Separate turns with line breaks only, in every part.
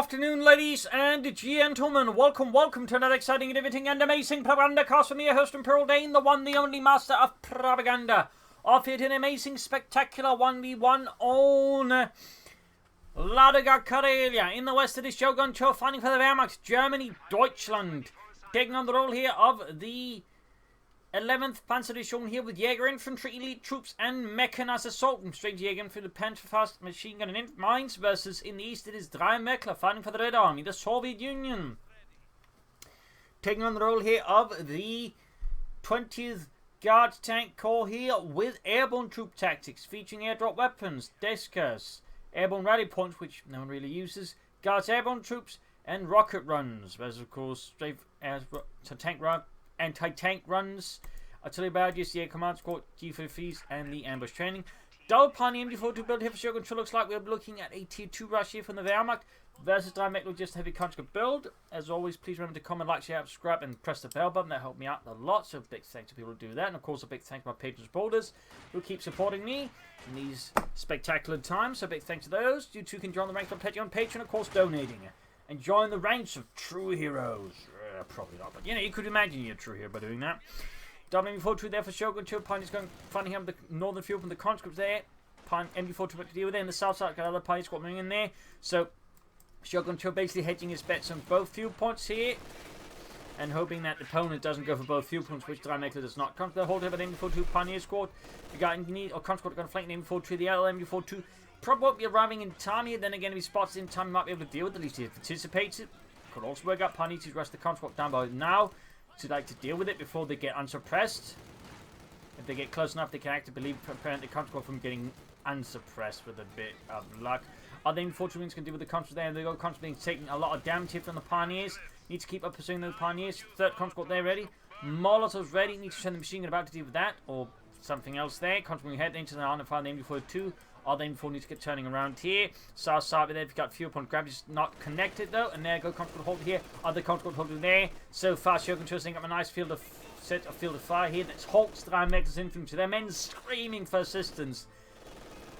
afternoon, ladies and gentlemen. Welcome to another exciting, innovating, and amazing Propagandacast from your host Imperial Dane, the one, the only master of propaganda. Off here to an amazing, spectacular 1v1 on Ladoga Karelia in the west of the Shogun Show, fighting for the Wehrmacht, Germany, Deutschland. Taking on the role here of the 11th Panzer Division here with Jaeger infantry, elite troops, and mechanized assault. And straight Jaeger infantry, the Panzerfaust machine gun and mines versus in the east it is 3imweckla fighting for the Red Army, the Soviet Union. Taking on the role here of the 20th Guards Tank Corps here with airborne troop tactics featuring airdrop weapons, Deskas, airborne rally points which no one really uses, Guards airborne troops, and rocket runs. Whereas of course straight as tank run. Anti-tank runs, artillery barrages, the air command squad, G-53s, and the ambush training. Double Pioneer MD-42 build here for Shogun. Sure looks like we're looking at a tier 2 rush here from the Wehrmacht versus 3imweckla, just heavy conscript build. As always, please remember to comment, like, share, subscribe, and press the bell button. That helped me out a lot, so big thanks to people who do that. And of course, a big thanks to my patrons and supporters who keep supporting me in these spectacular times. So big thanks to those. You too can join the ranks of Patreon, of course, donating. And join the ranks of true heroes. Probably not, but you know, you could imagine you're a true hero by doing that. MD-42 there for Shogun 2. Pioneers going, finding him the northern field from the conscripts there. MD-42 to deal with there. In the south side, got another Pioneer squad moving in there. So, Shogun 2 basically hedging his bets on both field points here. And hoping that the opponent doesn't go for both field points, which 3imweckla does not. Come to the hold here by the MD-42 Pioneer squad. We got engineer or conscript going to flank the MD-42, the other MD-42. Probably won't be arriving in time here. Then again, if he spots it in time, he might be able to deal with it. At least he anticipates it. Could also work out. Pioneer to rush the conscript down by now to like to deal with it before they get unsuppressed. If they get close enough, they can actively prevent the conscript from getting unsuppressed with a bit of luck. Other infantrymen can deal with the conscript there. They go conscript being taking a lot of damage here from the Pioneers. Need to keep up pursuing those Pioneers. Third conscript there ready. Molotovs ready. Need to send the machine gun about to deal with that or something else there. Conscript head into the line and fire the MD-42. Other info needs to get turning around here. South side there, we've got fuel point gravity's not connected though. And there go conscript hold here. Other conscript hold there. So far, Shogun Trusting up a nice field of fire here. That's halts 3imwekla's infantry. Their men screaming for assistance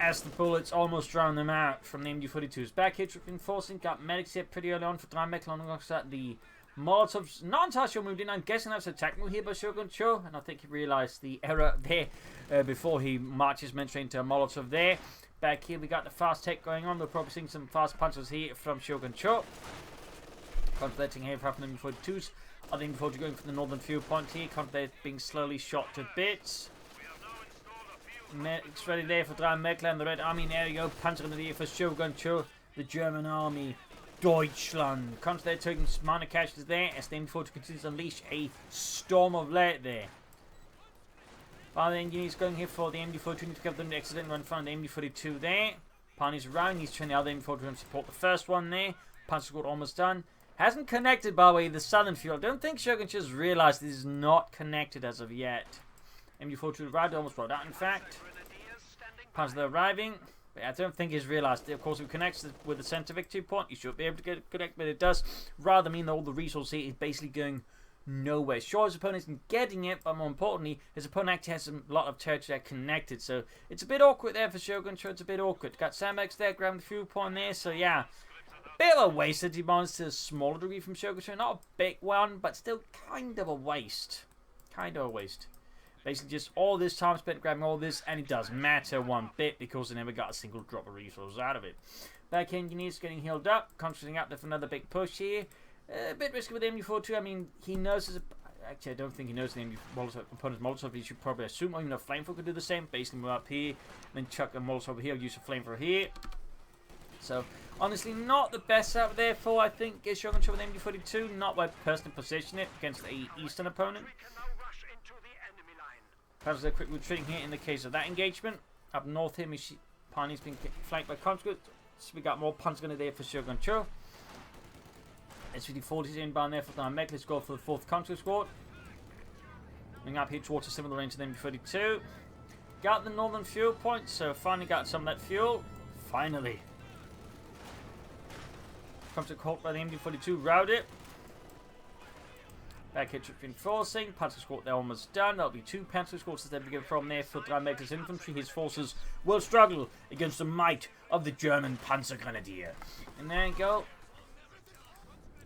as the bullets almost drown them out from the MD-42s. Back here, troop reinforcing. Got medics here pretty early on for 3imweckla. Alongside the Molotovs, not entirely sure moved in. I'm guessing that's a attack move here by Shogun Cho, and I think he realised the error there before he marches men straight into a Molotov there. Back here, we got the fast tech going on. We're probably seeing some fast punches here from Shogun Cho. Contemplating here from the MD-42s. Other MD-42 going for the northern field point here. Contemplating being slowly shot to bits. Medics ready there for 3imweckla and the Red Army. And there you go, Panzergrenadier for Shogun Cho, the German army. Deutschland. Comes there taking minor casualties there as the MD-42 continues to unleash a storm of lead there. While the engineers going here for the MD-42 to cover the accident run front of the MD-42 there. Pioneers around, he's trying the other MD-42 to support the first one there. Panzer squad almost done. Hasn't connected by the way the southern field. I don't think Shogun just realized this is not connected as of yet. MD-42 arrived, almost rolled out in fact. Panzer arriving. I don't think he's realised. Of course, if it connects with the centre victory point, you should be able to get connect, but it does rather mean that all the resource here is basically going nowhere. Sure, his opponent isn't getting it, but more importantly, his opponent actually has a lot of territory connected. So it's a bit awkward there for Shogun. Sure, it's a bit awkward. Got sandbags there, grabbing the fuel point there. So yeah, a bit of a waste that demands to a smaller degree from Shogun. Sure, not a big one, but still kind of a waste. Kind of a waste. Basically just all this time spent grabbing all this, and it doesn't matter one bit because they never got a single drop of resources out of it. Back engineers getting healed up, concentrating up there for another big push here. A bit risky with the MD-42. I mean, he knows there's a... Actually, I don't think he knows the opponent's Molotov. He should probably assume, or even a flamethrower could do the same. Basically move up here, then chuck a Molotov over here, use a flamethrower here. So, honestly, not the best out there for, I think, Shogun Cho with the MD-42. Not where personally position it against a eastern opponent. Perhaps a quick retreating here in the case of that engagement. Up north here, Pioneer's being flanked by conscript. So we got more Panzergrenadier there for Shogun Cho. SVD-40's inbound there for 3imweckla. Let's go for the 4th conscript squad. Moving up here towards a similar range to the MD-42. Got the northern fuel point, so finally got some of that fuel. Finally. Comes to caught by the MD-42, route it. Back here, troop reinforcing. Panzer squad, they're almost done. That'll be 2 Panzer squads instead of from there for 3imwekla's infantry. His forces will struggle against the might of the German Panzergrenadier. And there you go.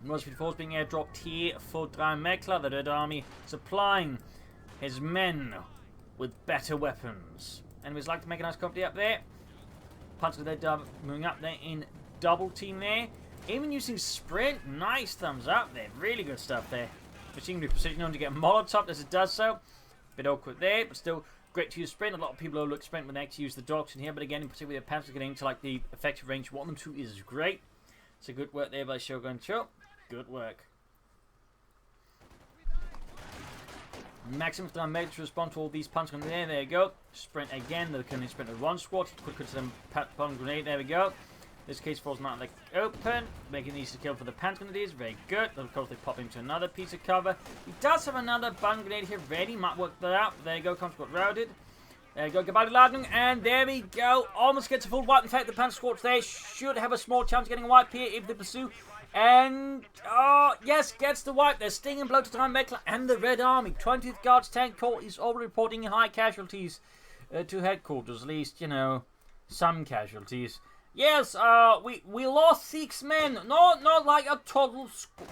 Most of the force being airdropped here for 3imweckla, the Red Army supplying his men with better weapons. Anyways, like to make a nice company up there. Panzer they're moving up there in double team there. Even using sprint, nice thumbs up there. Really good stuff there. Machine gun precision on to get Molotov as it does so. Bit awkward there, but still great to use sprint. A lot of people overlook sprint when they actually use the dogs in here, but again, in particular, the Panzer getting to like the effective range you want them to is great. So good work there by Shogun Cho. Good work. Maximum 3imweckla to respond to all these punch grenades there. There you go. Sprint again. They're going to sprint with one squad. Quick to them punch grenade. There we go. This case falls not like open, making it easy to kill for the punch grenades. Very good. Then of course they pop into another piece of cover. He does have another bun grenade here ready. Might work that out. There you go. Comes got routed. There you go. Goodbye to Ladung. And there we go. Almost gets a full wipe. In fact, the punch squads there should have a small chance of getting a wipe here if they pursue. And, oh, yes, gets the wipe. They're stinging blow to 3imweckla and the Red Army. 20th Guards Tank Corps is already reporting high casualties to headquarters. At least, you know, some casualties. Yes, we lost 6 men. No, not like a total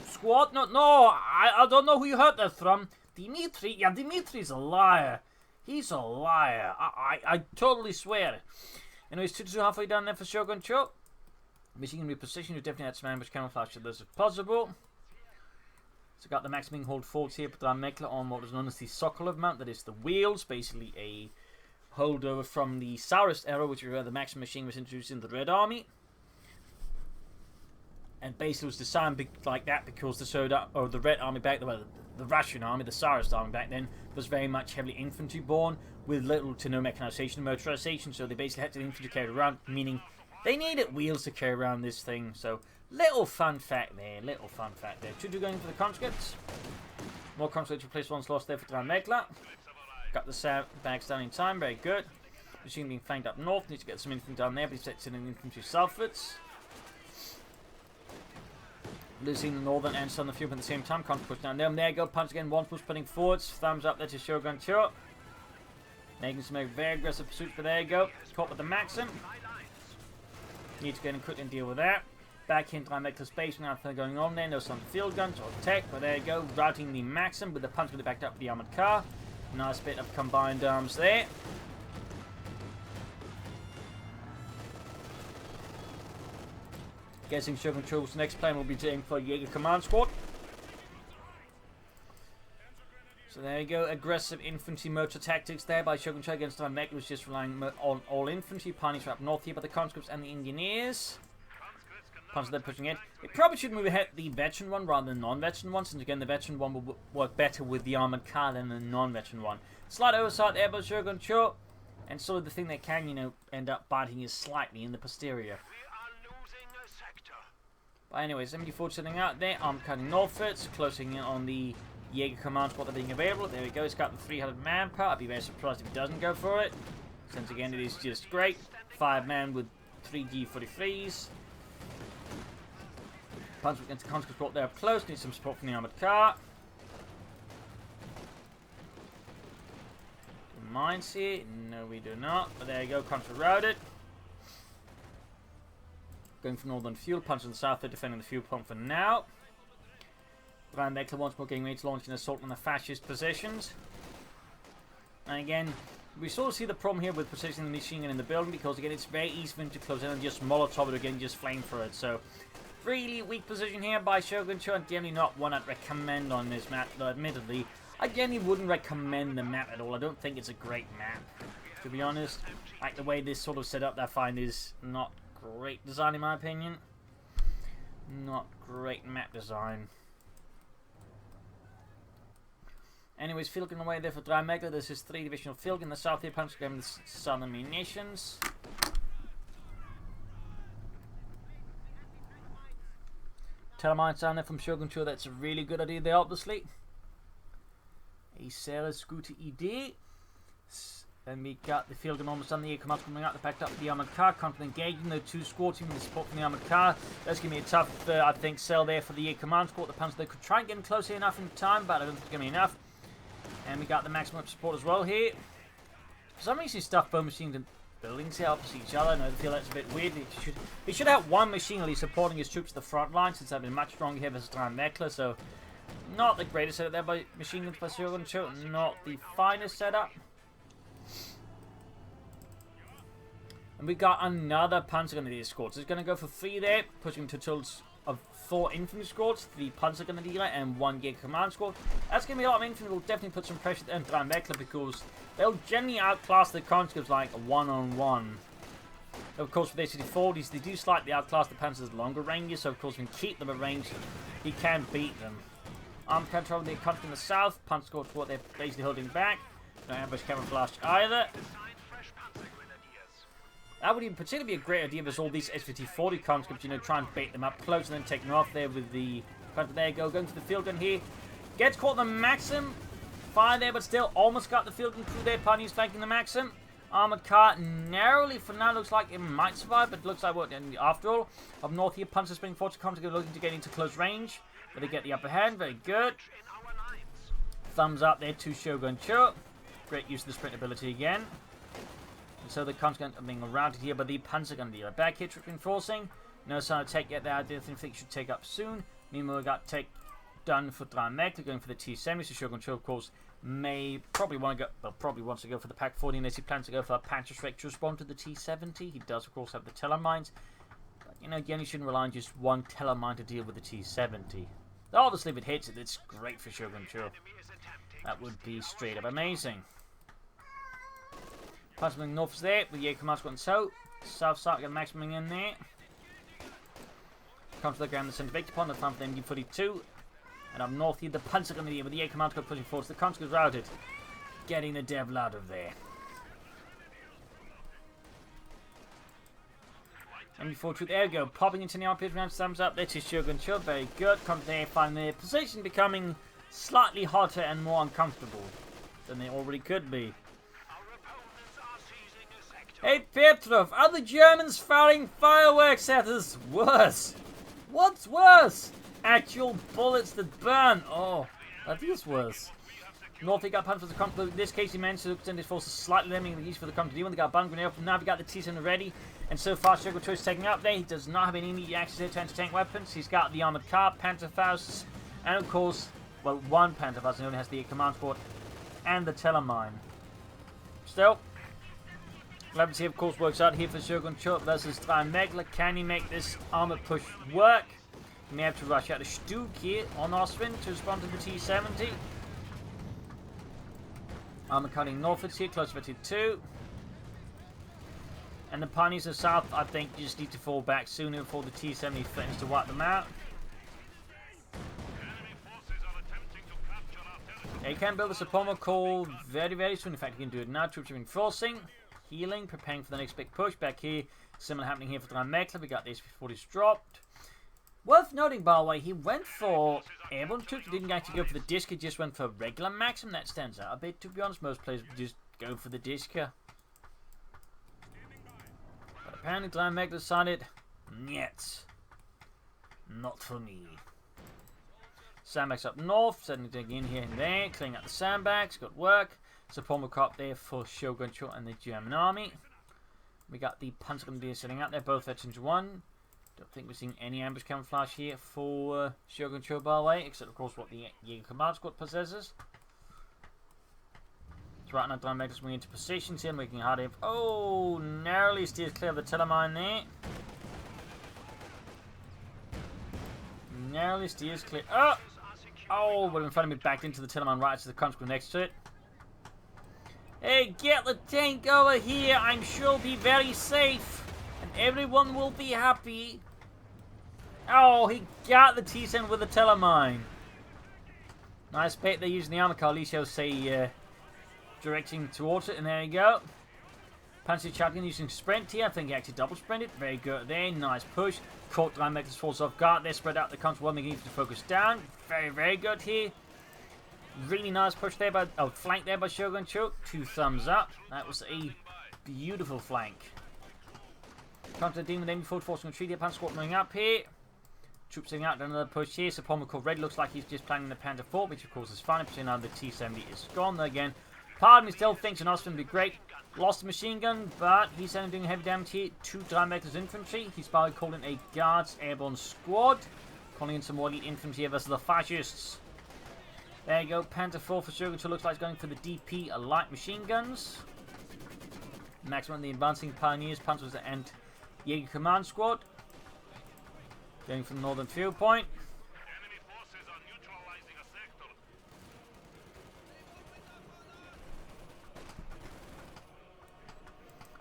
squad. No, I don't know who you heard that from. Dimitri? Yeah, Dimitri's a liar. He's a liar. I totally swear. Anyways, 2-2 halfway down there for Shogun Cho. Machine gun reposition, you definitely had some ambush camouflage to those if possible. So got the maximum hold forwards here, put 3imweckla on what is known as the Sokolov mount, that is the wheels, basically a holdover from the Tsarist era, which is where the maximum machine was introduced in the Red Army. And basically was designed like that because the Red Army back then, the Russian army, the Tsarist army back then, was very much heavily infantry born, with little to no mechanization and motorization, so they basically had to infantry carry around, meaning they needed wheels to carry around this thing. So, little fun fact there. 2-2 going for the conscripts. More conscripts replace ones lost there for 3imweckla. Got the sandbags down in time. Very good. Machine being flanked up north. Needs to get some infantry down there, but he's sending infantry southwards. Losing the northern and southern field at the same time. Can't push down there. There you go. Punch again. One push putting forwards. Thumbs up there to Shogun Cho. Making some very aggressive pursuits, but there you go. Caught with the Maxim. Need to get in quick and deal with that. Back into 3imwekla's base, nothing going on there. No some field guns or tech, but there you go. Routing the Maxim with the punch with it backed up with the armored car. Nice bit of combined arms there. Guessing Shogun Cho's next plan will be to aim for Jaeger command squad. So there you go, aggressive infantry motor tactics there by Shogun Cho against 3imweckla, was just relying on all infantry. Pioneers are up north here by the conscripts and the engineers. Panzer they're pushing in. It probably should move ahead the veteran one rather than non-veteran one, since again the veteran one will work better with the armored car than the non-veteran one. Slight oversight there by Shogun Cho, and sort of the thing that can, you know, end up biting is slightly in the posterior. But anyways, 74 sitting out there, arm cutting northwards, closing in on the Jaeger command squad that being available. There we go, he's got the 300 manpower. I'd be very surprised if he doesn't go for it, since again it is just great. 5 man with 3 G43s. Punch against the conscript squad there up close, needs some support from the armored car. Mines here, no we do not, but there you go, conscript routed. Going for northern fuel, punch in the south, they're defending the fuel pump for now. 3imweckla once more getting ready to launch an assault on the fascist positions. And again, we sort of see the problem here with positioning the machine gun in the building, because again it's very easy for him to close in and just Molotov it again, just flame for it. So really weak position here by Shogun Cho, and generally not one I'd recommend on this map, though admittedly I generally wouldn't recommend the map at all. I don't think it's a great map, to be honest. Like the way this sort of set up, I find is not great design in my opinion. Not great map design. Anyways, field gun away there for 3imweckla. This is 3 divisional field gun. The south here punch game with southern munitions. Termites down there from Shogun Cho. That's a really good idea there, obviously. A sehr gute Idee. Then we got the field gun almost on the air command coming out. They packed up the armored car. Confident engaging the 2 squads team with the support from the armored car. That's going to be a tough, I think, sell there for the air command squad. The Panzer they could try and get in close here enough in time, but I don't think it's going to be enough. And we got the maximum support as well here. For some reason, stuff bomb machine gun buildings here opposite each other. I know I feel that's a bit weird. He should have one machine at least supporting his troops at the front line, since they've been much stronger here versus 3imweckla. So not the greatest setup there by machine guns by COH2. Not the finest setup. And we got another Panzer Grenadier squad. So it's going to go for 3 there, pushing to totals of 4 infantry squads, 3 Panzer Grenadier and 1 Jaeger command squad. That's going to be a lot of infantry. Will definitely put some pressure on 3imweckla because they'll generally outclass the conscripts like one-on-one. Of course, with their CD40s, they do slightly outclass the Panzers longer ranges. So of course, we can keep them at range. He can beat them. Armed control the country in the south. Panzer squads what they're basically holding back. No ambush camouflage either. That would even particularly be a great idea if there's all these SVT-40 conscripts, you know, try and bait them up close and then take them off there with the... There you go, going to the field gun here. Gets caught the Maxim. Fire there, but still almost got the field gun through there. Pioneers flanking the Maxim. Armored car narrowly for now looks like it might survive, but looks like what after all. Up north here, Panzer Spring Force conscript looking to get into close range. But they get the upper hand, very good. Thumbs up there to COH2. Great use of the sprint ability again. So the conscripts are being routed here by the Panzer Grenadier. Back here, troop reinforcing. No sign of take yet there. I don't think it should take up soon. Meanwhile, we got take done for 3imweckla, going for the T-70. So COH2, of course, probably wants to go for the Pack 40 unless he plans to go for a Panzerschreck to respond to the T-70. He does, of course, have the Tellermines. But, you know, again, you shouldn't rely on just one Tellermine to deal with the T-70. Obviously, if it hits it, it's great for COH2. That would be straight up amazing. Passing north is there, with Jaeger command squad and south side, got maximum in there. Comes to the ground, the centre victory point, the front for the MD-42. And up north here, the Panzer Grenadier with the Jaeger command squad pushing forward. The conscripts routed, getting the devil out of there. MD-42, there we go, popping into the armpit round, thumbs up there to COH2, very good. Comes there, find their position becoming slightly hotter and more uncomfortable than they already could be. Hey Petrov, are the Germans firing fireworks at us? Worse. What's worse? Actual bullets that burn. Oh, that is worse. North, he got punched for the conflict. In this case, he managed to extend his forces slightly, limiting the use for the company. When they got a bomb grenade up, now we got the T-70 ready. And so far, COH2 is taking up there. He does not have any immediate access to anti-tank weapons. He's got the armored car, Panzerfausts, and of course, well, one Panzerfaust. He only has the command squad and the Tellermine. Still, 11C, of course, works out here for COH2 versus 3imweckla. Can he make this armored push work? He may have to rush out a Stuke here on Austrian to respond to the T-70. Armor cutting northwards here, close to 2. And the Pioneers of South, I think, just need to fall back sooner before the T-70 threatens to wipe them out. He can build a Sapoma call very, very soon. In fact, he can do it now. Troops are reinforcing, healing, preparing for the next big push. Back here, similar happening here for 3imweckla. We got the SP-40s dropped. Worth noting, by the way, he went for Airborne Troops. He didn't actually go for the Disc. He just went for regular Maxim. That stands out a bit, to be honest. Most players would just go for the Disc. But apparently, 3imweckla decided, "Niet, not for me." Sandbags up north, setting in here and there, cleaning up the sandbags. Good work. Support up there for COH2 and the German army. We got the Panzer Grenadier sitting out there, both veterans 1. Don't think we're seeing any ambush camouflage here for COH2, by the way, except of course what the Jaeger command squad possesses. So right now, 3imweckla moving into positions here, making it hard. Oh, narrowly steers clear of the Tellermine there. Narrowly steers clear. Oh, but in front of me, backed into the Tellermine right to the conscript next to it. Hey, get the tank over here. I'm sure it'll be very safe, and everyone will be happy. Oh, he got the T-70 with the Tellermine. Nice bait. They're using the armor car. At least he'll say directing towards it, and there you go. Panzer Shotgun using sprint here. I think he actually double sprinted. Very good there. Nice push. Caught 3imwekla's force off guard. They spread out the conscript, well, making it to focus down. Very, very good here. Really nice push there by, flank there by COH2. 2 thumbs up. That was a beautiful flank. Counter dealing with MD-40 forcing a retreat here. Panzer squad moving up here. Troops sitting out, another push here. Sapoma called red. Looks like he's just planning the Panzer IV, which of course is fine. But now the T-70 is gone there again. Part of me still thinks an Austrian would be great. Lost a machine gun, but he's only doing heavy damage here to 3imweckla infantry. He's probably calling a Guards Airborne squad. Calling in some more elite infantry versus the fascists. There you go. Panzer IV for sure, which looks like it's going for the DP light machine guns. Maximum the advancing pioneers, Panzers and Jaeger command squad. Going from the northern field point.
Enemy forces are neutralizing a sector.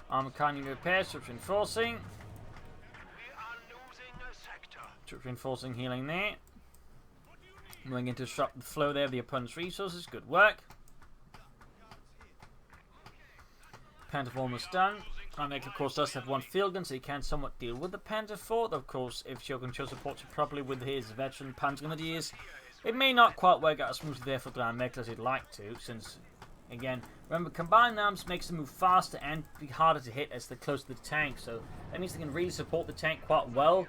Armor carrying repairs, troops reinforcing.
We are losing a sector.
Troops reinforcing, healing there. Moving in to disrupt the flow there of the opponent's resources. Good work. Panzer IV almost done. 3imweckla, of course, does have one field gun, so he can somewhat deal with the Panzer IV. Though, of course, if Shogun Cho supports it properly with his veteran Panzer Grenadiers, it may not quite work out as smoothly there for 3imweckla as he'd like to, since, again, remember, combined arms makes them move faster and be harder to hit as they're close to the tank, so that means they can really support the tank quite well,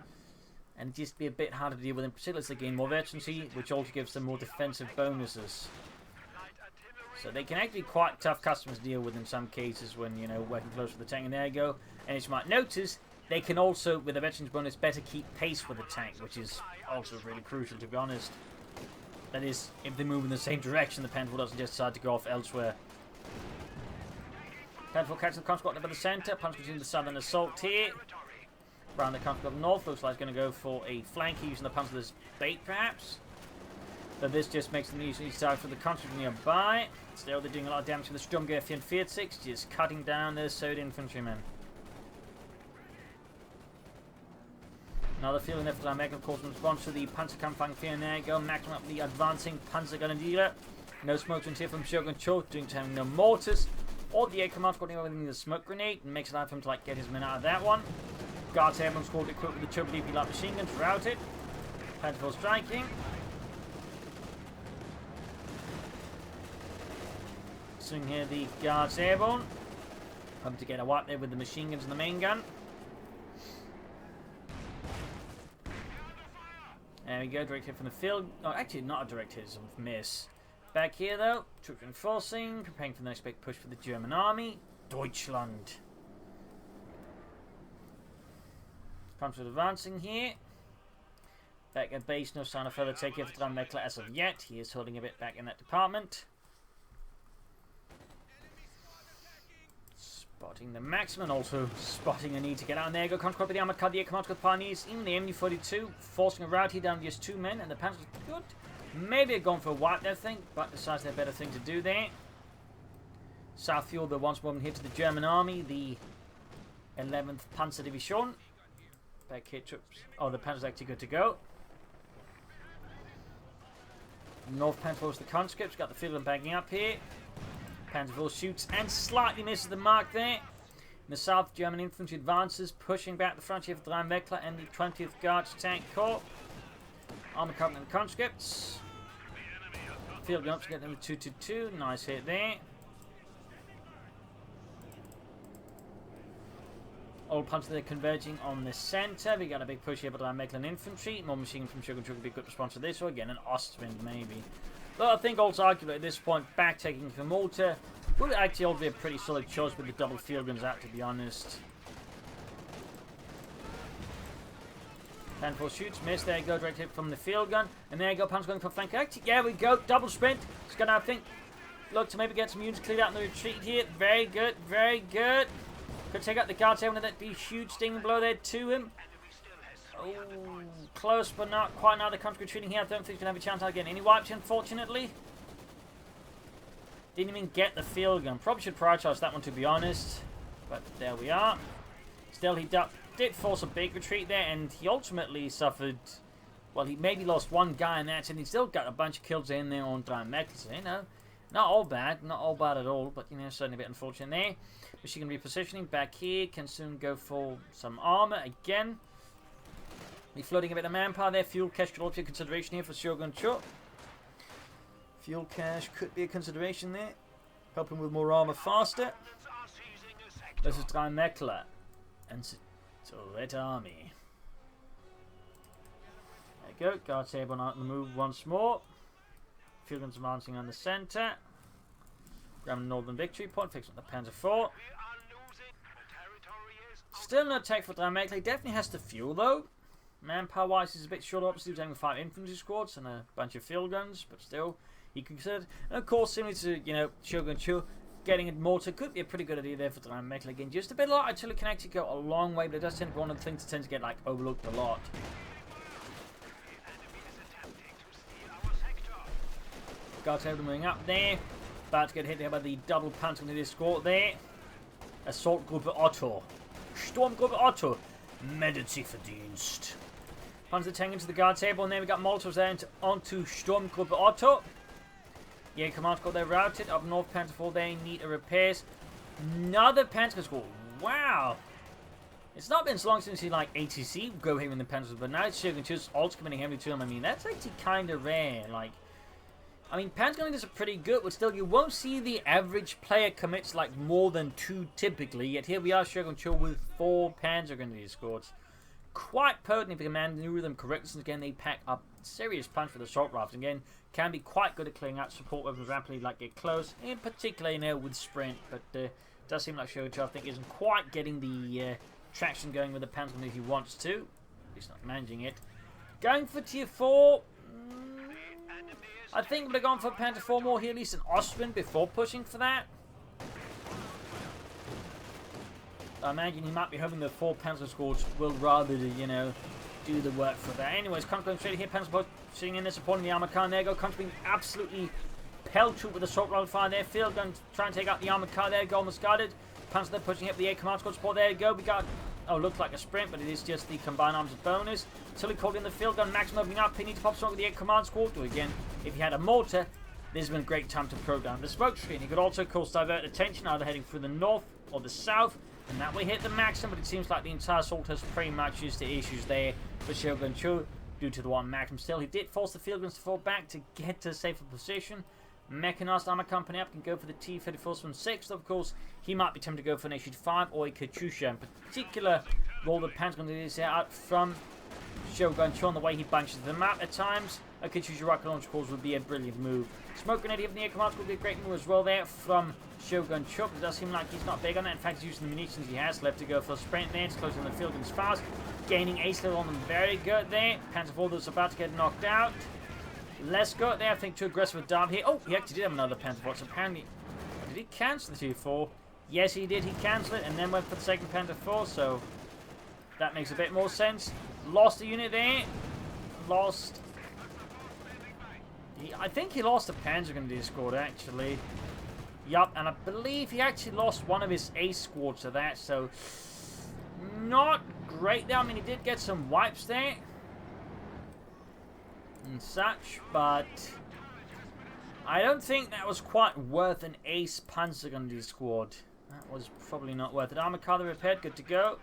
and just be a bit harder to deal with, in particular as they gain more veterancy, which also gives them more defensive bonuses. So they can actually be quite tough customers to deal with in some cases when, you know, working close to the tank. And there you go. And as you might notice, they can also, with the veterans bonus, better keep pace with the tank, which is also really crucial, to be honest. That is, if they move in the same direction, the Panzer doesn't just decide to go off elsewhere. Panzer catches the conscript up by the centre. Punch between the southern assault here. Around the conscript up north. Looks like it's going to go for a flank using the Panzer as bait, perhaps. But this just makes them easily start for the conscript nearby. Still, they're doing a lot of damage to the Sturmgewehr 44, just cutting down their Soviet infantrymen. Another field in there for 3imweckla, of course, in response to the Panzerkampfwagen 4. And there you go, maximum up the advancing Panzergrenadier. No smoke here from Shogun Cho, due to having no mortars. Or the Jaeger command squad with the smoke grenade, and makes it hard for him to like get his men out of that one. Guards Airborne squad equipped with the triple DP light machine guns, routed. Panzer IV striking. Soon here the Guards Airborne. Hoping to get a wipe there with the machine guns and the main gun. There we go, direct hit from the field. Oh, actually not a direct hit, it's a miss. Back here though, troops reinforcing, preparing for the next big push for the German army. Deutschland. Panzer advancing here. Back at base, no sign of further take here for 3imweckla as of yet. He is holding a bit back in that department. Spotting the maximum, also spotting a need to get out. And there you go, conscript with the armored car, the command with pioneers in the MD-42, forcing a rout here down to just 2 men, and the Panzers good. Maybe they're going for a wipe there thing, but decides they're a better thing to do there. South Field, the once more hit to the German army, the 11th Panzer Division. Back here, troops. Oh, the Panzer's actually good to go. North Panzer was the conscripts, got the field and backing up here. Panzer IV shoots and slightly misses the mark there. In the south, German infantry advances, pushing back the frontier for 3imweckla and the 20th Guards Tank Corps. Armor company and conscripts. Field gun up to get them 2-2-2. Nice hit there. All punches they're converging on the centre. We got a big push here by 3imweckla infantry. More machine from Shogun Cho would be a good response to this. Or again, an Ostwind maybe. Though I think also arguably at this point, back taking from Malta would actually also be a pretty solid choice with the double field guns out, to be honest. Panzer IV shoots, miss. There you go, direct hit from the field gun. And there you go, Panzer going for flank. Actually, yeah, we go, double sprint. It's going to, I think, look to maybe get some units cleared out in the retreat here. Very good, very good. Could take out the Guards here, and that'd be a huge stinging blow there to him. Oh, close, but not quite. Now the country retreating here. I don't think he's going to have a chance again. Any wipes, unfortunately. Didn't even get the field gun. Probably should prioritize that one, to be honest. But there we are. Still, he did force a big retreat there, and he ultimately suffered. Well, he maybe lost one guy in that, and he still got a bunch of kills in there on 3imweckla. So, you know, not all bad at all. But you know, certainly a bit unfortunate there. Machine gun repositioning back here. Can soon go for some armor again. Be floating a bit of manpower there. Fuel cache could also be a consideration here for Shogun Cho. Fuel cache could be a consideration there. Helping with more armor faster. This is 3imweckla and Soviet army. There you go. Guards Airborne out on the move once more. Fuel guns advancing on the centre. Grab Northern Victory Point, fix up the Panzer IV.
We are losing. The territory is
Still no tech for 3imweckla. Definitely has the fuel though. Manpower-wise, he's a bit short. Obviously, he's having 5 infantry squads and a bunch of field guns, but still, he can consider. And of course, similar to Shogun 2, getting a mortar could be a pretty good idea there for 3imweckla. Again, just a bit of artillery can actually go a long way, but it does tend to be one of the things that tends to get overlooked a lot.
the enemy is attempting to steal our sector.
Got everything moving up there. About to get hit there by the double Panzergrenadier escort there. Assaultgruppe Otto. Sturmgruppe Otto. Mediziverdienst. Panzer tank into the guards airborne. Then we got Molotovs there onto Sturmgruppe Otto. Yeah, command got there routed. Up north, Panzer IV there need a repairs. Another Panzer squad. Wow. It's not been so long since you ATC go here in the Panzers, but now it's Shogun 2's also committing heavily to them. I mean, that's actually kind of rare. I mean, Panzergrenadiers are pretty good, but still, you won't see the average player commits more than 2 typically. Yet here we are, Shogun 2 with 4 Panzergrenadier squads. Quite potent if you can maneuver them correctly. Since again, they pack up serious punch for the assault rifles. Again, can be quite good at clearing out support weapons rapidly, get close. In particular, with sprint. But does seem like Shogun 2, I think, isn't quite getting the traction going with the Panzergrenadier he wants to. He's not managing it. Going for tier 4. I think we'd have gone for Panzer IV more here, at least in Austrian, before pushing for that. I imagine he might be hoping the 4 Panzer squads will rather, do the work for that. Anyways, going straight here, Panzer sitting in there, supporting the armored car. There you go, being absolutely pelted with assault rifle fire there. Field gun trying to take out the armored car there, almost guarded. Panzer there pushing up the 8 command squad support. There you go, we got... Oh, looks like a sprint, but it is just the combined arms bonus. Tilly called in the field gun, maximum opening up. He needs to pop smoke with the 8 command squad. Or again, if he had a mortar, this has been a great time to program the smoke screen. He could also, of course, divert attention, either heading through the north or the south, and that way hit the maximum. But it seems like the entire assault has pretty much used the issues there for Shogun 2 due to the 1 maximum. Still, he did force the field guns to fall back to get to a safer position. Mechanized armor company up can go for the T-34 from 6. Of course, he might be tempted to go for an HE-5 or a Katyusha. In particular, roll the Panzergrenadiers out from Shogun 2 on the way he bunches them up at times. A Katyusha rocket launch course would be a brilliant move. Smoke grenade from the air command would be a great move as well there from Shogun 2. It does seem like he's not big on that. In fact, he's using the munitions he has left to go for a sprint there. It's closing the field guns fast. Gaining ace level on them very good there. Panzer IV is about to get knocked out. Let's go there. I think too aggressive with Dart here. Oh, he actually did have another Panzer IV. So apparently, did he cancel the Tier 4? Yes, he did. He cancelled it and then went for the second Panzer IV. So that makes a bit more sense. Lost a unit there. Lost. I think he lost a Panzergrenadier squad actually. Yup, and I believe he actually lost one of his ace squads to that. So not great there. I mean, he did get some wipes there and such, but I don't think that was quite worth an ace Panzergrenadier squad. That was probably not worth it. Armor car repaired, good to go.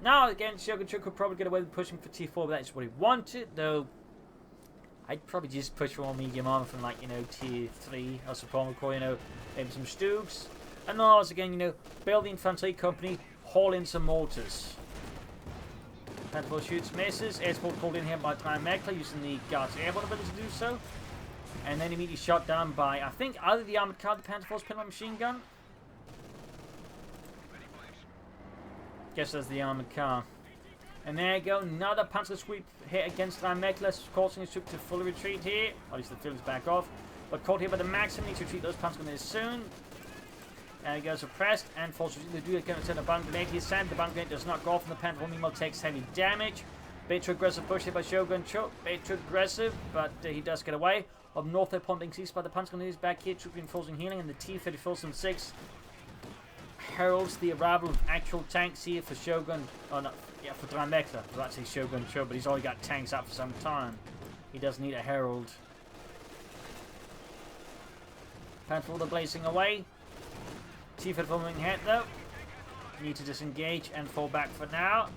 Now again, Shogun 2 could probably get away with pushing for T4, but that's what he wanted, though. I'd probably just push for more medium armor from Tier 3 or support core, maybe some Stoogs. And also again, build the infantry company, haul in some mortars. Panzer shoots, misses. Air support called in here by 3imweckla using the Guards Airborne ability to do so. And then immediately shot down by, I think, either the armored car, the Panzer IV's pin machine gun. Guess that's the armored car. And there you go, another Panzer sweep hit against 3imweckla, causing his troop to fully retreat here. At least the field is back off. But caught here by the maximum, needs to retreat those Panzer grenadiers soon. And he goes suppressed and forces to do again to the bomb grenade. He's sent, the bomb grenade does not go off, and the Panzer meanwhile takes heavy damage. Bit too aggressive push here by Shogun 2. Bit too aggressive, but he does get away. Up north, they're pumping seized by the Panzer grenadiers back here, troop reinforcing healing, and the T-34 from 6 heralds the arrival of actual tanks here for Shogun. Oh no, yeah, for 3imweckla. Well, that's his Shogun 2, but he's already got tanks up for some time. He does need a herald. Panzer blazing away. T-34 moving ahead though. Need to disengage and fall back for now.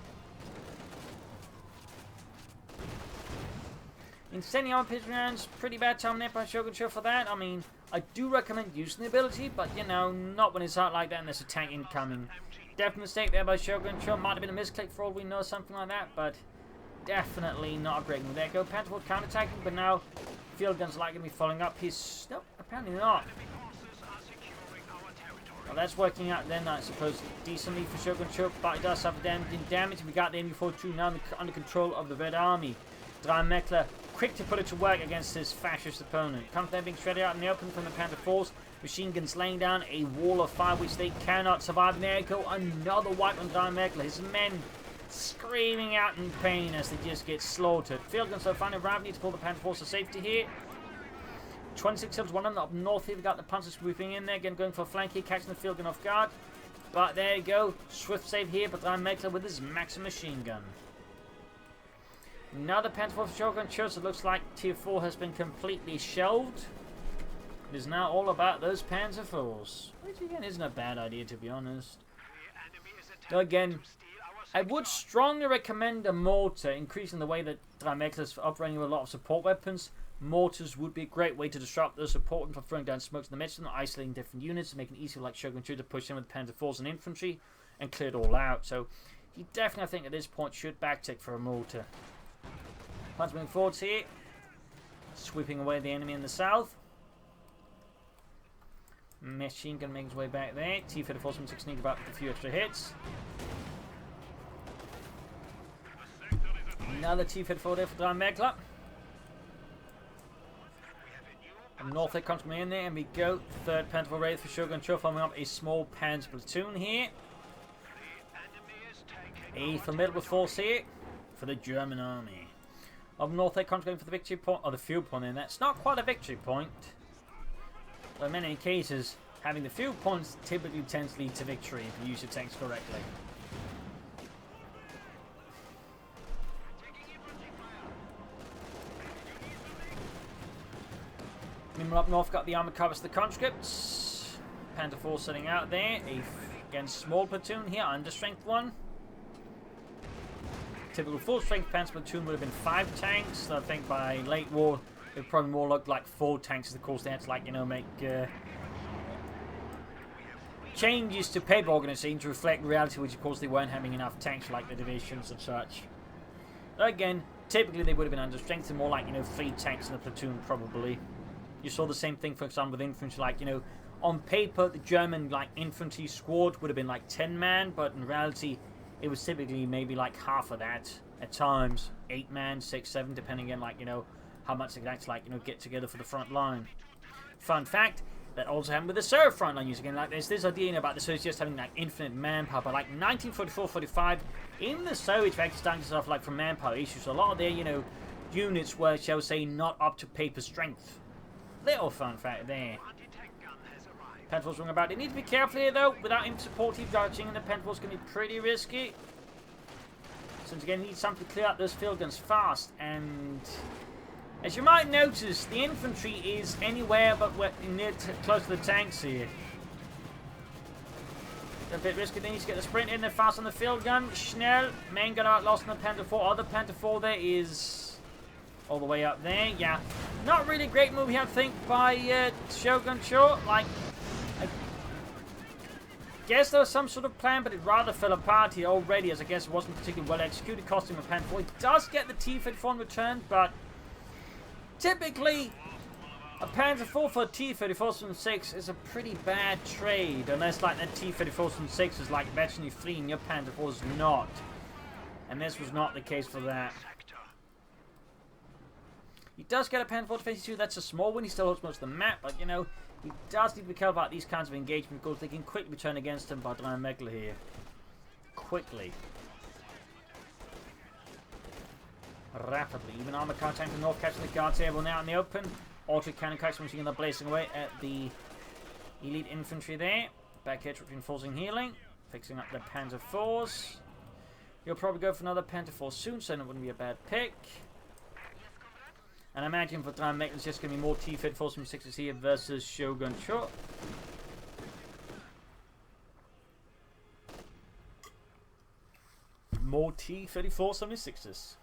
Incendiary armor pitch rounds, pretty bad time there by Shogun 2 for that. I mean, I do recommend using the ability, but not when it's out like that and there's a tank incoming. Definite mistake there by Shogun 2. Might have been a misclick for all we know, something like that, but definitely not a great move. There you go, Panzer counterattacking, but now field guns are likely to be following up. His Apparently not.
Enemy forces are securing our territory.
Well, that's working out then, I suppose, decently for Shogun Troop, but it does suffer damage. We got the MU-42 now under control of the Red Army. 3imweckla quick to put it to work against his fascist opponent. Comes there being shredded out in the open from the Panther Force. Machine guns laying down a wall of fire which they cannot survive. And there you go, another wipe on 3imweckla. His men screaming out in pain as they just get slaughtered. Field guns are finally arriving to pull the Panther Force to safety here. 26 kills, one of them up north here. We got the Panzers swooping in there, again going for a flank here, catching the field gun off guard. But there you go, swift save here, but 3imweckla with his maximum machine gun. Now the Panther Force shotgun church, it looks like Tier 4 has been completely shelved. It is now all about those Panzer Force, which again isn't a bad idea to be honest.
The enemy is
Though again,
attempting to steal our
I
sector.
would strongly recommend a mortar, increasing the way that 3imweckla is operating with a lot of support weapons. Mortars would be a great way to disrupt those support and for throwing down smokes in the midst of them, isolating different units, and making it easier like Shogun 2 to push in with Panzer Force and infantry and clear it all out. So he definitely, I think, at this point should backtick for a mortar. Panzer moving forwards here, sweeping away the enemy in the south. Machine gun making his way back there. T-34 16 about a few extra hits. Another T-34 there for 3imweckla. North Lake comes in there, and we go. Third Panther raid for Shogun Cho, forming up a small Panzer platoon here. A formidable force here for the German army. Up North Lake comes going for the victory point, or the field point in. That's not quite a victory point. But in many cases, having the field points typically tends to lead to victory if you use your tanks correctly. Meanwhile, up north, got the armored covers of the conscripts. Panther Force sitting out there. Again, small platoon here, under strength one. Typical full strength Panther platoon would have been 5 tanks. So I think by late war, it would probably more look like 4 tanks. Of course, they had to, like, you know, make changes to paper organization to reflect reality, which of course they weren't having enough tanks like the divisions and such. Again, typically they would have been under strength and more like, you know, 3 tanks in a platoon probably. You saw the same thing, for example, with infantry. Like, you know, on paper, the German, like, infantry squad would have been, like, 10 man, but in reality, it was typically maybe, like, half of that at times. 8 man, 6, 7, depending on, like, you know, how much they could actually, like, you know, get together for the front line. Fun fact, that also happened with the Serb front line use. Again, like, there's this idea about the Soviets just having, like, infinite manpower. But, like, 1944-45, even the Soviets were actually starting to suffer, like, from manpower issues. A lot of their, you know, units were, shall we say, not up to paper strength. Little fun fact there. Panther Force running about. They need to be careful here though. Without him supportive dodging, and the Panther Force can be pretty risky. Since again, need something to clear up those field guns fast. And as you might notice, the infantry is anywhere but near close to the tanks here. A bit risky. They need to get the sprint in there fast on the field gun. Schnell, main gun out lost on the Panther 4. Other Panther 4 there is all the way up there. Yeah, not really a great move here, I think, by Shogun Cho. Like, I guess there was some sort of plan, but it rather fell apart here already, as I guess it wasn't particularly well executed, costing him a Panther 4. He does get the T-34 in return, but typically a Panther 4 for a T-34 6 is a pretty bad trade, unless like that T-34 6 is like virtually free and your Panther 4 is not. And this was not the case for that. He does get a Panther 4 to 52, that's a small one, he still holds most of the map, but you know, he does need to be careful about these kinds of engagement because they can quickly turn against him by 3imweckla here. Quickly. Rapidly. Even armored car tank to the north catching the guards able now in the open. Auto cannon cracks machine gun blazing away at the elite infantry there. Back here reinforcing healing. Fixing up the Panther 4s. You'll probably go for another Panther 4 soon, so it wouldn't be a bad pick. And I imagine for 3imweckla it's just going to be more T-34 from 6s here versus Shogun Cho. More T-34 76s.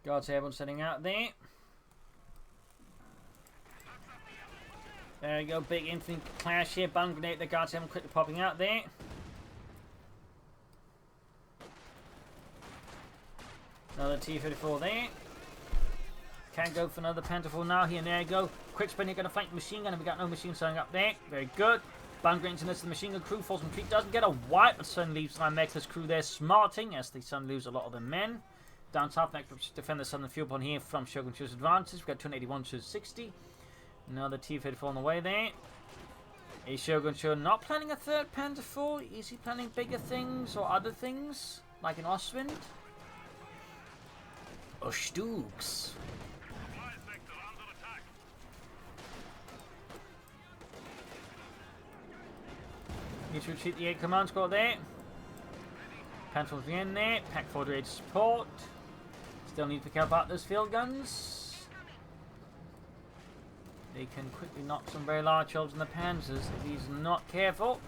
Guards airborne setting out there. There you go, big infantry clash here. Bun grenade, the guards airborne quickly popping out there. Another T-34 there. Can go for another Panther 4 now. Here and there you go. Quick sprint, you're going to flank the machine gun, and we got no machine starting up there. Very good. Bunkering into the machine gun crew. Falls retreat. Doesn't get a wipe, but suddenly leaves 3imwekla's crew there smarting as they suddenly lose a lot of their men. Down south, next defend the southern fuel point here from Shogun Cho's advantage. We've got 281 to 60. Another T-34 on the way there. Is Shogun Cho not planning a third Panther 4? Is he planning bigger things or other things? Like an Ostwind? Or Stooks? Need to retreat the 8 command squad there. Panther 4 in there. Pack 4 to support. Still need to pick up out those field guns. They can quickly knock some very large holes in the panzers if he's not careful.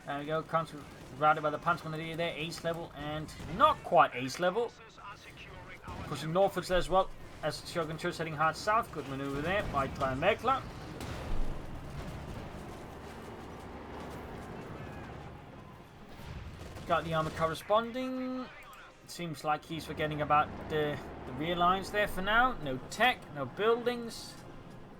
There we go. Routed by the punch grenadier there. Ace level and not quite ace level. Pushing northwards there as well as Shogun Cho's heading hard south. Good maneuver there by 3imweckla. Got the armor corresponding. It seems like he's forgetting about the rear lines there for now. No tech, no buildings,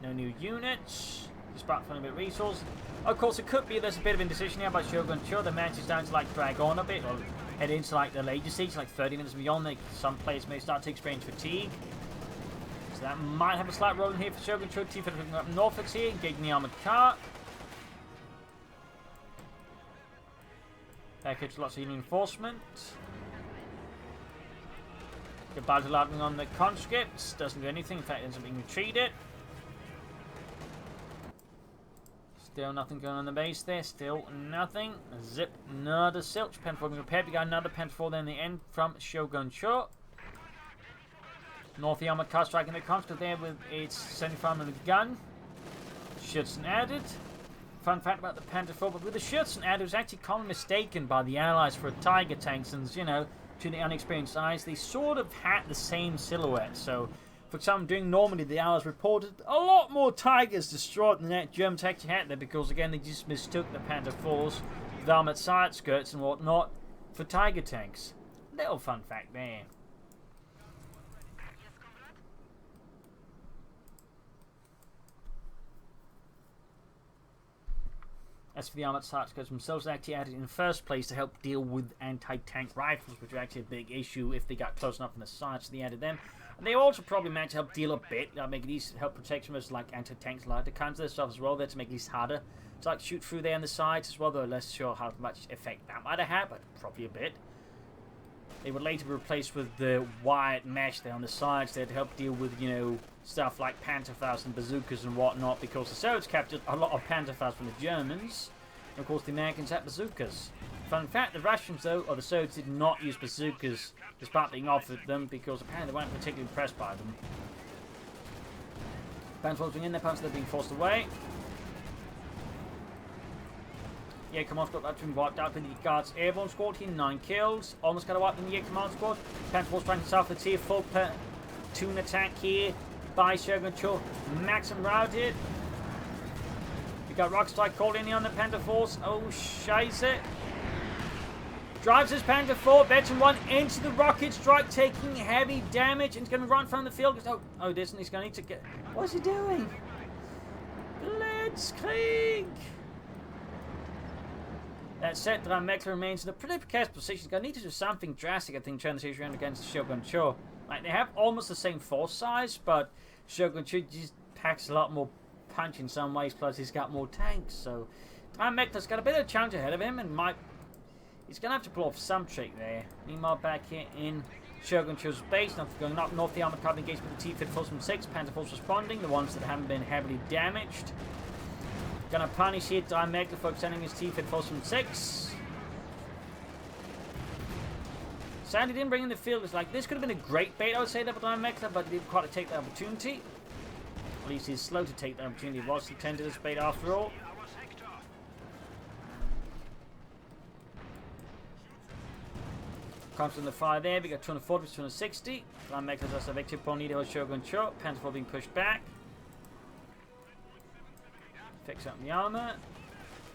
no new units. Just about filling a bit of resources. Of course, it could be there's a bit of indecision here by Shogun Cho. The match is down to like drag on a bit or head into like the later stage, like 30 minutes beyond. Like, some players may start to experience fatigue. So that might have a slight roll in here for Shogun Cho. T-50 looking up Norfolk's here, engaging the armored car. Package lots of reinforcement. The battle lightning on the conscripts. Doesn't do anything. In fact, ends up being retreated. Still nothing going on the base there. Still nothing. Zip. Another Silch. Panther 4 being repaired. We got another Panther 4 there in the end from Shogun Cho. North the armored car striking the conscript there with its 75mm gun. Schützen added. Fun fact about the Panther 4, but with the Schützen added, it was actually commonly mistaken by the Allies for a Tiger tank, since, you know, to the unexperienced eyes, they sort of had the same silhouette. So, for example, during Normandy, the Allies reported a lot more Tigers destroyed than that Germans actually had there, because, again, they just mistook the Panther 4s with armored side skirts and whatnot for Tiger tanks. Little fun fact there. As for the armored skirts themselves, they actually added in the first place to help deal with anti-tank rifles, which were actually a big issue if they got close enough from the side, so they added them. And they also probably managed to help deal a bit, make it easy to help protect from us, like anti-tanks, like the kinds of stuff as well, there to make it at least harder to like shoot through there on the sides as well, though less sure how much effect that might have had, but probably a bit. They would later be replaced with the wired mesh there on the sides there to help deal with, you know, stuff like Panzerfaust and bazookas and whatnot, because the Soviets captured a lot of Panzerfaust from the Germans, and of course the Americans had bazookas. Fun fact, the Russians though, or the Soviets, did not use bazookas despite being offered them, because apparently they weren't particularly impressed by them. Panzers being in there, Panzers being forced away. Yeah, command squad that's been wiped out in the Guards Airborne squad here, 9 kills. Almost got a wipe in the command squad. Panther 4 trying to south the tier 4 platoon attack here by Shogun Cho. Maxim routed. We got Rock Strike called in here on the Panther 4s. Oh, scheisse. Drives his Panther 4, veteran 1 into the rocket strike, taking heavy damage, and he's going to run from the field. Oh, it isn't. He's going to need to get. What's he doing? Blitzkrieg! That said, 3imweckla remains in a pretty precarious position. He's going to need to do something drastic, I think, turn the series around against Shogun Cho. Like, they have almost the same force size, but Shogun Cho just packs a lot more punch in some ways, plus he's got more tanks. So 3imwekla's got a bit of a challenge ahead of him, and he's going to have to pull off some trick there. Meanwhile, back here in Shogun Cho's base, nothing going up north, the armored car engaged with the T-54 from 6, Panther 4's responding, the ones that haven't been heavily damaged. Gonna punish here 3imweckla for extending his T-54 from 6. Sadly didn't bring in the field. It's like, this could have been a great bait, I would say, there for 3imweckla, but he didn't quite take the opportunity. At least he's slow to take the opportunity. He was intended as bait after all. Comes from the fire there. We got 240 to 260. 3imwekla's also victory upon Nido Shogun Cho. Panther 4 being pushed back. Fix up the armor.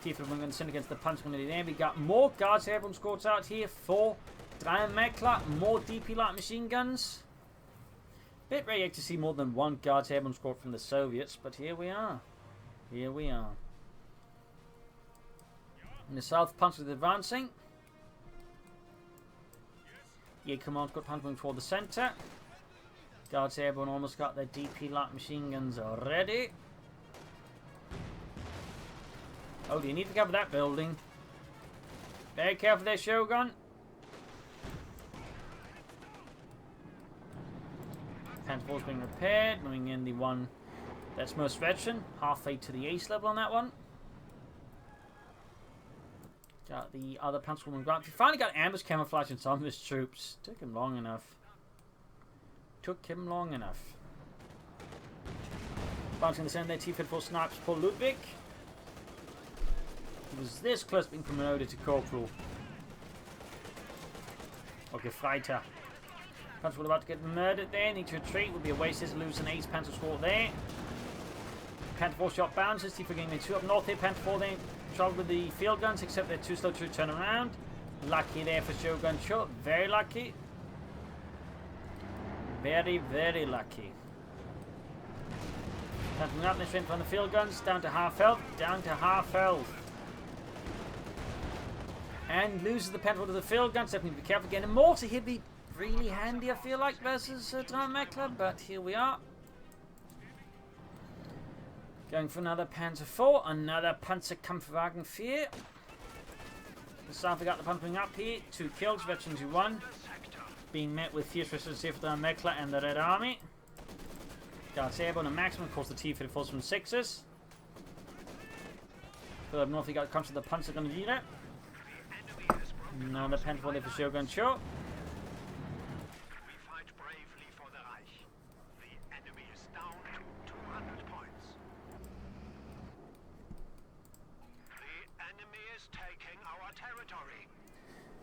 Tier 4 going to send against the Panzer Grenadier there. We got more Guards Airborne squads out here for 3imweckla. More DP light machine guns. Bit rare to see more than one Guards Airborne squad from the Soviets, but here we are. Here we are. In the south, Panzer is advancing. Jaeger Command Squad Panzer moving toward the centre. Guards Airborne almost got their DP light machine guns already. Oh, do you need to cover that building? Very careful there, Shogun. Panther 4's being repaired, moving in the one that's most veteran. Halfway to the ace level on that one. Got the other Panzer moving ground. He finally got ambush camouflage in some of his troops. Took him long enough. Took him long enough. Bouncing the center there, T-54 snipes Paul Ludwig. He was this close to being promoted to corporal. Okay, fighter. Panzer about to get murdered there. Need to retreat. Would be a waste to lose an ace Panzer squad there. Panther 4 shot bounces. T-4 getting the 2 up north here. Panther 4 then trouble with the field guns, except they're too slow to turn around. Lucky there for Shogun Cho. Very lucky. Very, very lucky. Panther up, straight from the field guns. Down to half health. Down to half health. And loses the Panther to the field guns. Definitely be careful. Getting a mortar here be really handy, I feel like, versus 3imweckla, but here we are. Going for another Panzer 4, another Panzerkampfwagen 4. The south we got the pumping up here. 2 kills, veterans who won. Being met with fierce resistance here for 3imweckla and the Red Army. Guards Airborne and maximum, of course, the T-54s from 6s. Further north we got comes to the Panzer Grenadier. Another Panther 4 there for Shogun Cho.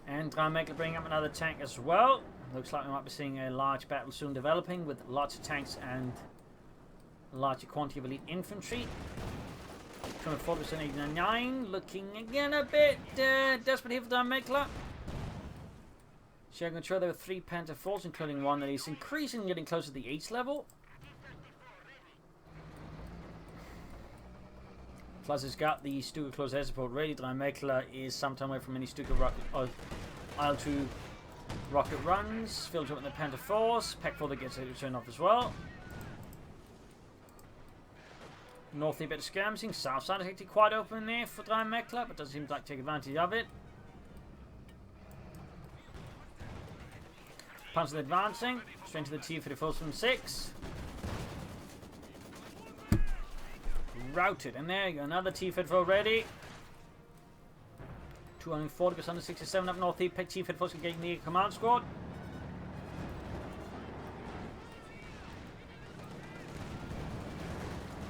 And 3imweckla bringing up another tank as well. Looks like we might be seeing a large battle soon developing with lots of tanks and a larger quantity of elite infantry. 240% 89, looking again a bit desperate here for 3imweckla. Shogun Cho, there were 3 Panther 4s, including one that is increasingly getting closer to the 8th level. Plus, it's got the Stuka close air support ready. 3imweckla is sometime away from any Stuka rocket, IL-2 rocket runs. Filled up with the Panther 4s. Pack 4 that gets a turn off as well. North a bit of skirmishing. South side is actually quite open there for 3imweckla, but doesn't seem to like take advantage of it. Panzer advancing. Straight to the T-54s from 6. Routed, and there you go, another T-54 ready. 240 goes under 67 up north. T-54 getting the command squad.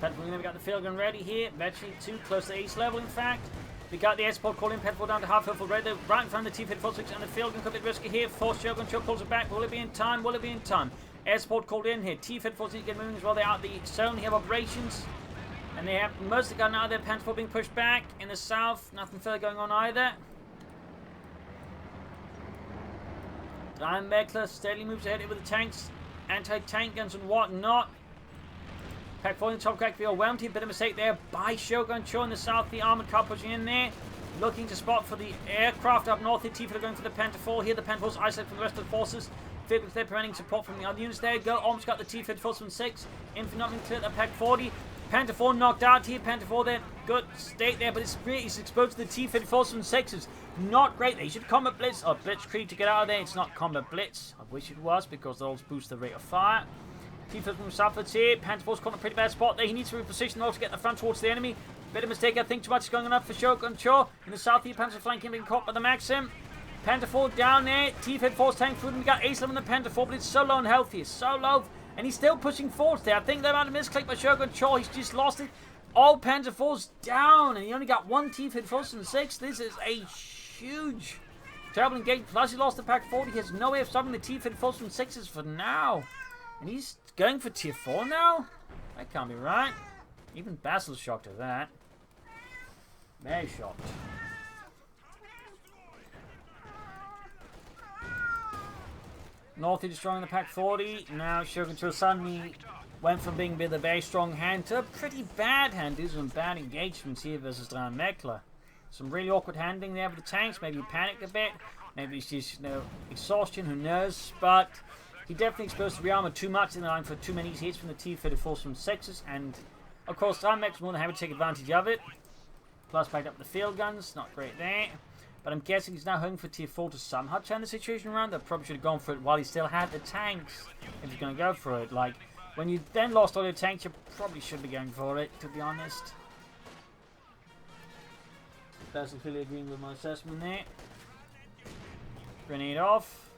We got the field gun ready here. Veteran 2 close to ace level, in fact. We got the air support calling Pet4 down to half health already. They're right in front of the T-54 and the field gun could be risky here. Force Shogun Cho pulls it back. Will it be in time? Will it be in time? Air support called in here. T-54 need to get moving as well. They're out the zone. They have operations. And they have most of the gun out there. Panther 4 being pushed back. In the south, nothing further going on either. 3imweckla steadily moves ahead with the tanks, anti-tank guns and whatnot. Pack 4 in the top crack, be overwhelmed here. Bit of a mistake there by Shogun Cho in the south. The armored car pushing in there. Looking to spot for the aircraft up north. The T-4 going for the Panther 4 here. The Panther 4's isolated from the rest of the forces. With their preventing support from the other units. There you go. Almost got the T-54s from 6. Infantry not being cleared at Pack 40. Panther 4 knocked out here. Panther 4 there. Good state there, but it's exposed to the T-54s from 6s. Not great. They should combat blitz or blitzkrieg to get out of there. It's not combat blitz. I wish it was, because they'll boost the rate of fire. T-54 from Southwards here. Panther 4's caught in a pretty bad spot there. He needs to reposition also to get the front towards the enemy. Bit of mistake. I think too much is going on for Shogun Cho. In the south here, Panther flanking being caught by the Maxim. Panther 4 down there. T-54's tank food. And we got ace level in the Panther 4, but it's so low and healthy. It's so low. And he's still pushing forwards there. I think they might have misclicked by Shogun Cho. He's just lost it. All Panther 4's down. And he only got 1 T-54 from 6. This is a huge, terrible engagement. Plus he lost the Pack 40. He has no way of stopping the T-54 from 6s for now. And he's going for Tier 4 now? That can't be right. Even Basil's shocked at that. Very shot. North is destroying the Pack 40. Now Shogun suddenly went from being with a very strong hand to a pretty bad hand. These some bad engagements here versus 3imweckla. Some really awkward handling there with the tanks. Maybe he panicked a bit. Maybe it's just, you know, exhaustion. Who knows? But he definitely exposed the rearmor too much in the line for too many hits from the T-34s from 6s. And, of course, 3imweckla more than happy to take advantage of it. Plus, backed up the field guns. Not great there. But I'm guessing he's now hoping for Tier 4 to somehow turn the situation around. They probably should have gone for it while he still had the tanks. If he's going to go for it. Like, when you then lost all your tanks, you probably should be going for it, to be honest. That's clearly agreeing with my assessment there. Grenade off.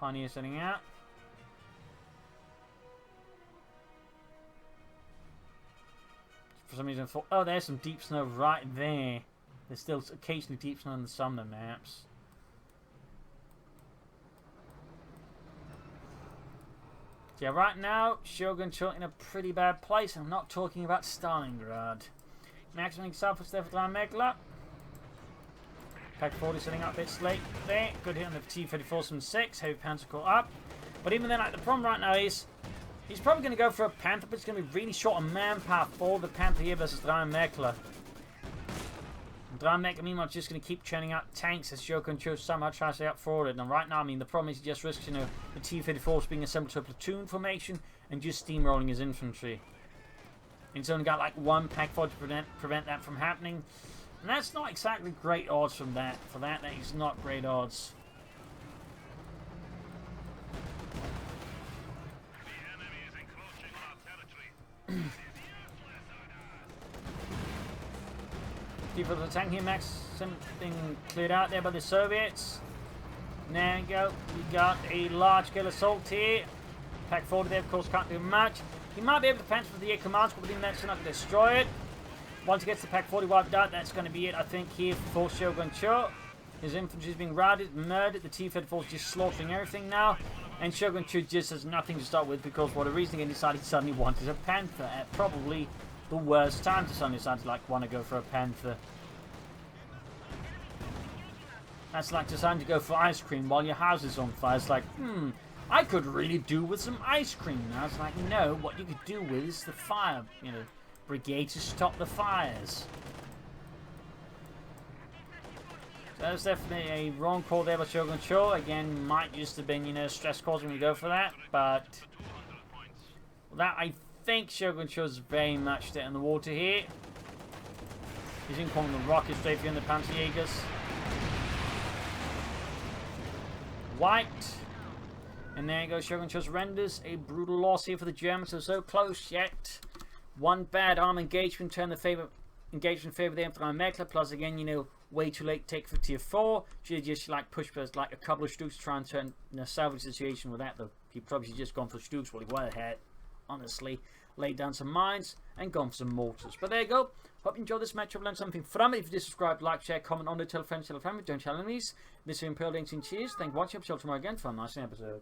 Pioneer setting out. For some reason, oh, there's some deep snow right there. There's still occasionally deep snow on some of the maps. So yeah, right now, Shogun in a pretty bad place. I'm not talking about Stalingrad. Maximum example there for 3imweckla. Pack 40 setting up a bit late there. Good hit on the T-34s from 6. Heavy Panzer caught up. But even then, like, the problem right now is he's probably going to go for a Panther, but it's going to be really short on manpower for the Panther here versus 3imweckla. 3imweckla, meanwhile, just going to keep churning out tanks as Shogun somehow tries to stay up forward. And right now, I mean, the problem is he just risks, you know, the T-34s being assembled to a platoon formation and just steamrolling his infantry. And he's only got like one Pack 40 to prevent that from happening. And that's not exactly great odds from that. For that is not great odds. People of the tank here, Max. Something cleared out there by the Soviets. There you go. We got a large-scale assault here. Pack 40 there, of course, can't do much. He might be able to transfer the air command squad, but even that's not going to destroy it. Once he gets the Pack 40 wiped out, that's going to be it, I think, here for Shogun Cho. His infantry is being routed, murdered. The T-34 is just slaughtering everything now. And Shogun Cho just has nothing to start with because for whatever reason he decided he suddenly wanted a Panther at probably the worst time to suddenly decide to like want to go for a Panther. That's like deciding to go for ice cream while your house is on fire. It's like, I could really do with some ice cream now. It's like, no, what you could do with is the fire, you know, brigade to stop the fires. So that's definitely a wrong call there by Shogun Cho. Again, might just have been, you know, stress causing me to go for that, but that I think Shogun Cho's very much dead in the water here. He's in calling the rocket straight in the Panzer Jaegers. White. And there you go, Shogun Cho surrenders. A brutal loss here for the Germans. So close yet. One bad arm engagement turned the engagement in favor of the 3imweckla. Plus again, you know, way too late take for Tier 4. Should have just like pushed for like a couple of Stuks to try and turn, you know, salvage the situation with that though. He probably should have just gone for Stuks while he went ahead. Honestly, laid down some mines and gone for some mortars. But there you go. Hope you enjoyed this matchup, learned something from it. If you did, subscribe, like, share, comment on it, tell friends, tell family, don't tell enemies. This is Imperial Dancing. Cheers. Thank you for watching. I'll see you tomorrow again for a nice episode.